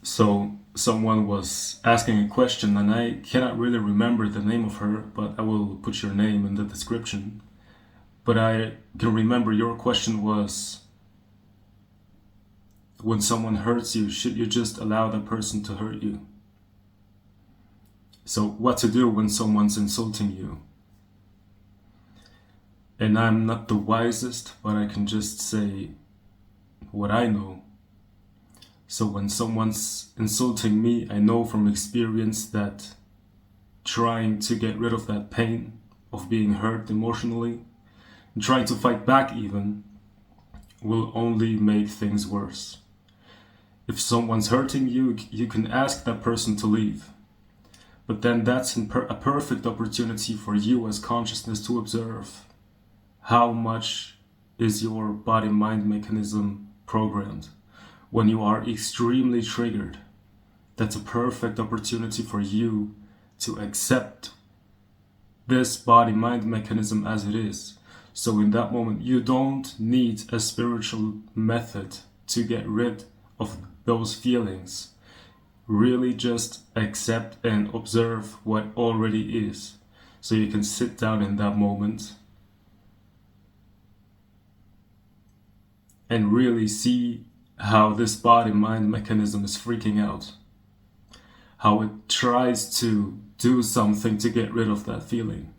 So someone was asking a question, and I cannot really remember the name of her, but I will put your name in the description. But I can remember your question was, when someone hurts you, should you just allow that person to hurt you? So what to do when someone's insulting you? And I'm not the wisest, but I can just say what I know. So when someone's insulting me, I know from experience that trying to get rid of that pain of being hurt emotionally and trying to fight back even will only make things worse. If someone's hurting you, you can ask that person to leave. But then that's a perfect opportunity for you as consciousness to observe how much is your body-mind mechanism programmed. When you are extremely triggered, that's a perfect opportunity for you to accept this body-mind mechanism as it is. So in that moment, you don't need a spiritual method to get rid of those feelings. Really just accept and observe what already is. So you can sit down in that moment and really see how this body-mind mechanism is freaking out. How it tries to do something to get rid of that feeling.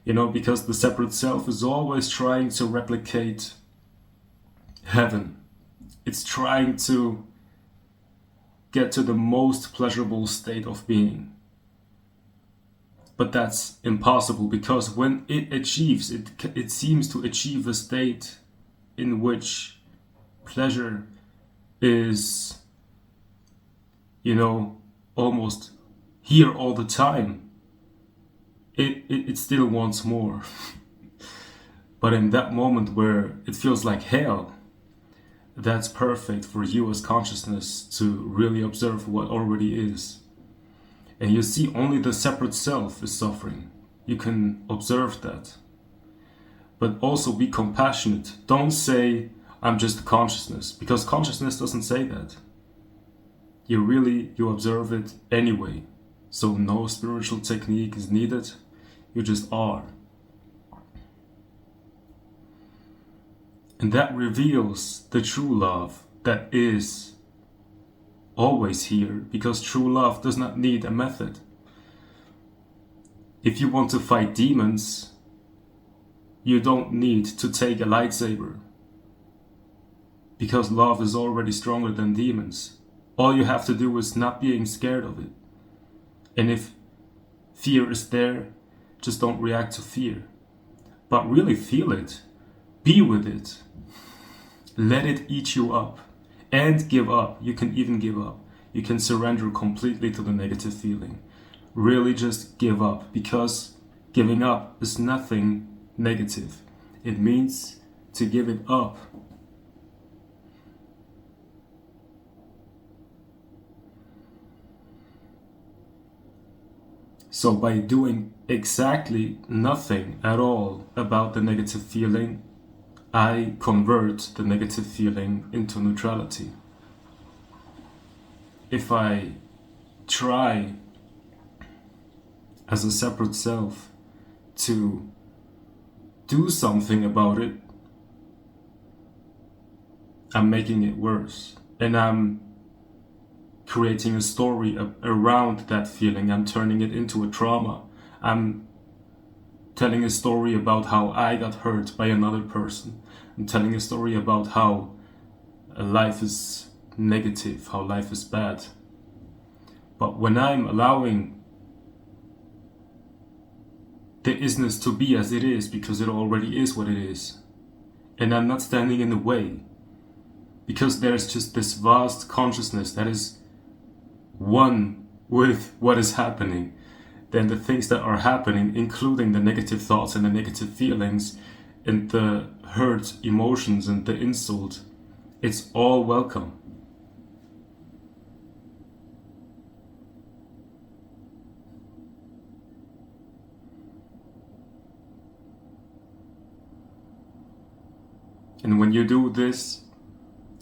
Because the separate self is always trying to replicate heaven. It's trying to get to the most pleasurable state of being. But that's impossible, because when it achieves, it seems to achieve a state in which pleasure is, almost here all the time. It still wants more. But in that moment where it feels like hell, that's perfect for you as consciousness to really observe what already is. And you see only the separate self is suffering. You can observe that. But also be compassionate. Don't say, I'm just consciousness, because consciousness doesn't say that. You observe it anyway. So no spiritual technique is needed. You just are. And that reveals the true love that is always here, because true love does not need a method. If you want to fight demons, you don't need to take a lightsaber, because love is already stronger than demons. All you have to do is not being scared of it. And if fear is there, just don't react to fear, but really feel it. Be with it. Let it eat you up. And give up. You can even give up. You can surrender completely to the negative feeling. Really just give up, because giving up is nothing negative. It means to give it up. So by doing exactly nothing at all about the negative feeling, I convert the negative feeling into neutrality. If I try as a separate self to do something about it, I'm making it worse. And I'm creating a story around that feeling. I'm turning it into a trauma. I'm telling a story about how I got hurt by another person. I'm telling a story about how life is negative, how life is bad. But when I'm allowing the isness to be as it is, because it already is what it is, and I'm not standing in the way, because there's just this vast consciousness that is one with what is happening, then the things that are happening, including the negative thoughts and the negative feelings and the hurt emotions and the insult, it's all welcome. And when you do this,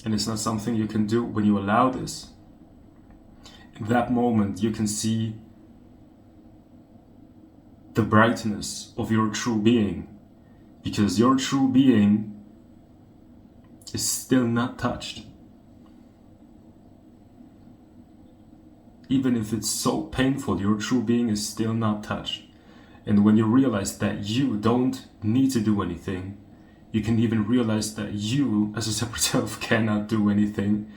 and it's not something you can do when you allow this, in that moment you can see the brightness of your true being, because your true being is still not touched. Even if it's so painful, your true being is still not touched. And when you realize that you don't need to do anything, you can even realize that you, as a separate self, cannot do anything.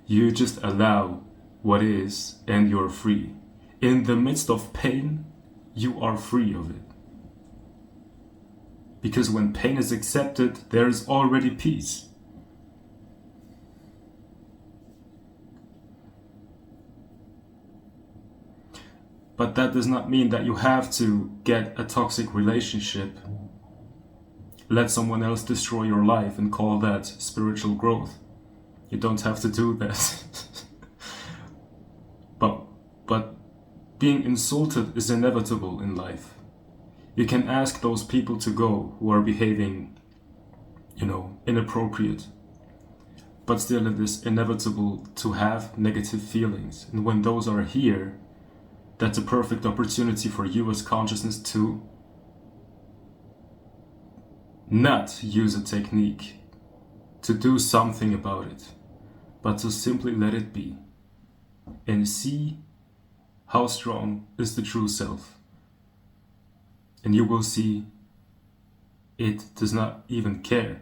You just allow what is, and you're free. In the midst of pain, you are free of it. Because when pain is accepted, there is already peace. But that does not mean that you have to get a toxic relationship, let someone else destroy your life and call that spiritual growth. You don't have to do that. But being insulted is inevitable in life. You can ask those people to go who are behaving, inappropriate. But still it is inevitable to have negative feelings. And when those are here, that's a perfect opportunity for you as consciousness to not use a technique to do something about it, but to simply let it be and see how strong is the true self. And you will see it does not even care